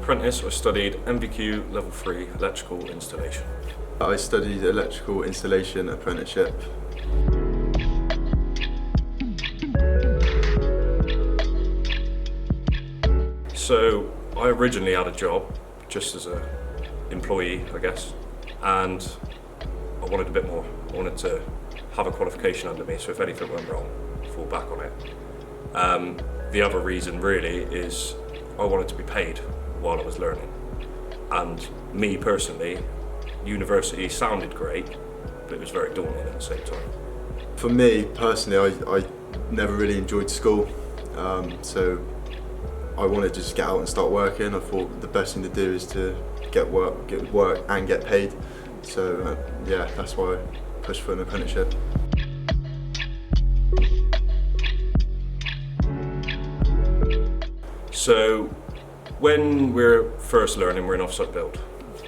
apprentice, I studied MVQ level 3 electrical installation. I studied electrical installation apprenticeship. So I originally had a job just as an employee, I guess, and I wanted a bit more. I wanted to have a qualification under me, so if anything went wrong, fall back on it. The other reason really is I wanted to be paid while I was learning. And me personally, university sounded great, but it was very daunting at the same time. For me personally, I never really enjoyed school, so I wanted to just get out and start working. I thought the best thing to do is to get work and get paid. So yeah, that's why I pushed for an apprenticeship. So when we're first learning, we're in offsite build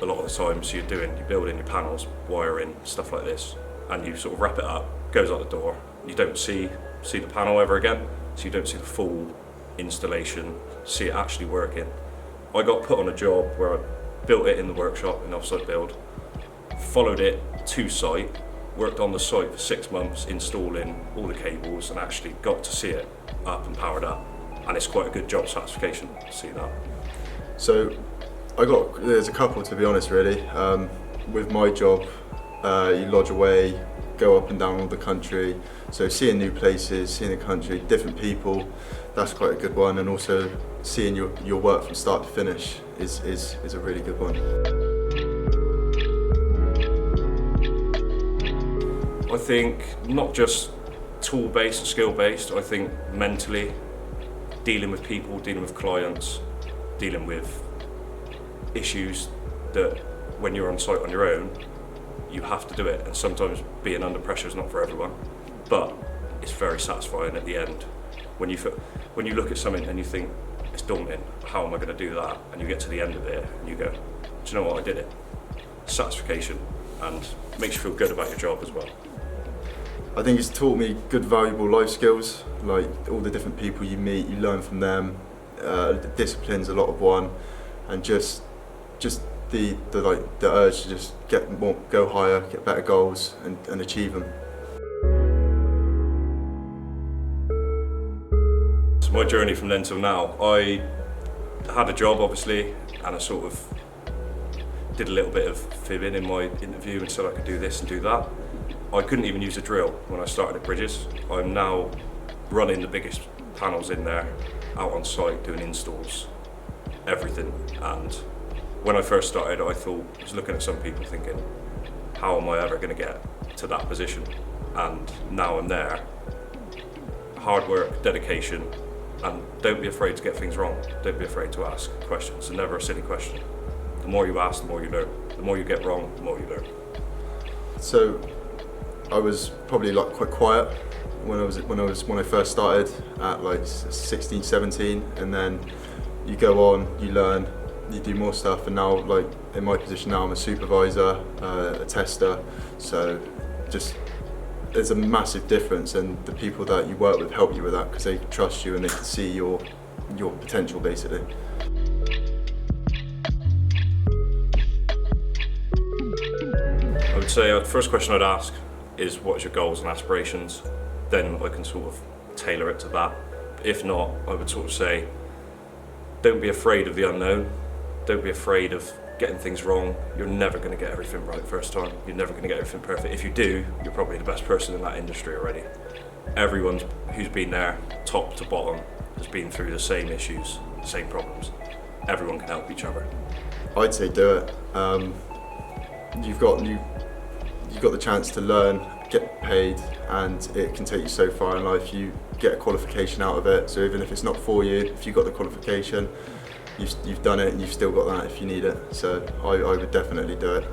a lot of the time. So you're building your panels, wiring, stuff like this, and you sort of wrap it up, goes out the door. You don't see the panel ever again, so you don't see the full installation, see it actually working. I got put on a job where I built it in the workshop in offsite build, followed it to site, worked on the site for 6 months installing all the cables, and actually got to see it up and powered up. And it's quite a good job satisfaction to see that. So there's a couple, to be honest, really. With my job, you lodge away, go up and down all the country, so seeing new places, seeing the country, different people, that's quite a good one, and also seeing your work from start to finish is a really good one. I think not just tool-based, skill-based, I think mentally, dealing with people, dealing with clients, dealing with issues that when you're on site on your own, you have to do it, and sometimes being under pressure is not for everyone, but it's very satisfying at the end when you look at something and you think it's daunting, how am I going to do that, and you get to the end of it and you go, do you know what, I did it. Satisfaction, and makes you feel good about your job as well. I think it's taught me good valuable life skills, like all the different people you meet, you learn from them. The discipline's a lot of one, and just the urge to just go higher, get better goals, and achieve them. So my journey from then till now, I had a job obviously, and I sort of did a little bit of fibbing in my interview and said I could do this and do that. I couldn't even use a drill when I started at Bridges. I'm now running the biggest panels in there, out on site, doing installs, everything. And when I first started, I was looking at some people thinking, how am I ever going to get to that position? And now I'm there. Hard work, dedication, and don't be afraid to get things wrong. Don't be afraid to ask questions. It's never a silly question. The more you ask, the more you learn. The more you get wrong, the more you learn. So I was probably quite quiet when I first started at 16, 17, and then you go on, you learn, you do more stuff, and now in my position now I'm a supervisor, a tester, so just there's a massive difference, and the people that you work with help you with that because they trust you and they can see your potential basically. I would say the first question I'd ask is what is your goals and aspirations? Then I can sort of tailor it to that. If not, I would sort of say, don't be afraid of the unknown. Don't be afraid of getting things wrong. You're never going to get everything right first time. You're never going to get everything perfect. If you do, you're probably the best person in that industry already. Everyone who's been there, top to bottom, has been through the same issues, the same problems. Everyone can help each other. I'd say do it. You've got the chance to learn, get paid, and it can take you so far in life. You get a qualification out of it, so even if it's not for you, if you've got the qualification, you've done it and you've still got that if you need it. So I would definitely do it.